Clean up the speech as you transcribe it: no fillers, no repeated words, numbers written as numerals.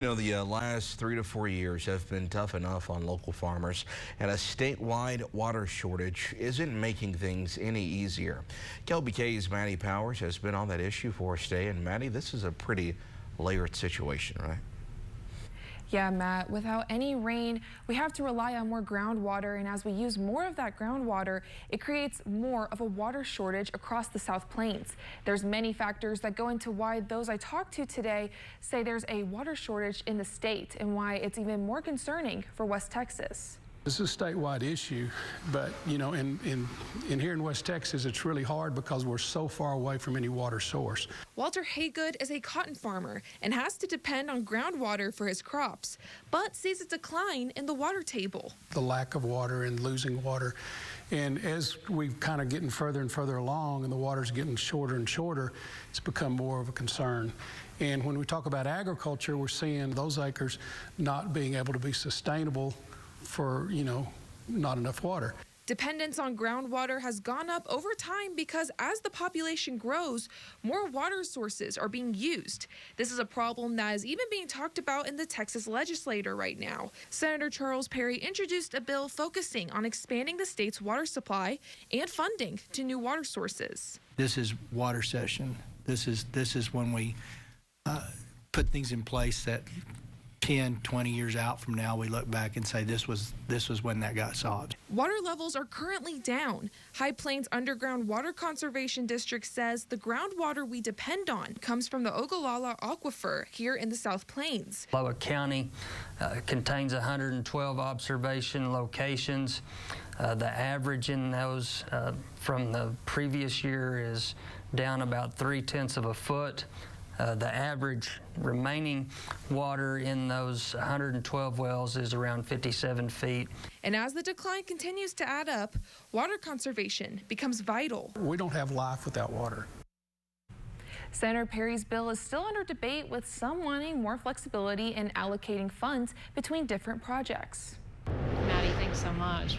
You know, the last 3 to 4 years have been tough enough on local farmers, and a statewide water shortage isn't making things any easier. KLBK's Maddie Powers has been on that issue for us today. And Maddie, this is a pretty layered situation, right? Yeah, Matt, without any rain, we have to rely on more groundwater, and as we use more of that groundwater, it creates more of a water shortage across the South Plains. There's many factors that go into why those I talked to today say there's a water shortage in the state and why it's even more concerning for West Texas. This is a statewide issue, but you know, in here in West Texas, it's really hard because we're so far away from any water source. Walter Haygood is a cotton farmer and has to depend on groundwater for his crops, but sees a decline in the water table. The lack of water and losing water. And as we're kind of getting further and further along and the water's getting shorter and shorter, it's become more of a concern. And when we talk about agriculture, we're seeing those acres not being able to be sustainable for, you know, not enough water. Dependence on groundwater has gone up over time because as the population grows, more water sources are being used. This is a problem that is even being talked about in the Texas legislature right now. Senator Charles Perry introduced a bill focusing on expanding the state's water supply and funding to new water sources. This is water session. This is when we put things in place that 10, 20 years out from now, we look back and say this was when that got solved. Water levels are currently down. High Plains Underground Water Conservation District says the groundwater we depend on comes from the Ogallala Aquifer here in the South Plains. Lubbock County contains 112 observation locations. The average in those from the previous year is down about 0.3 of a foot. The average remaining water in those 112 wells is around 57 feet. And as the decline continues to add up, water conservation becomes vital. We don't have life without water. Senator Perry's bill is still under debate, with some wanting more flexibility in allocating funds between different projects. Maddie, thanks so much.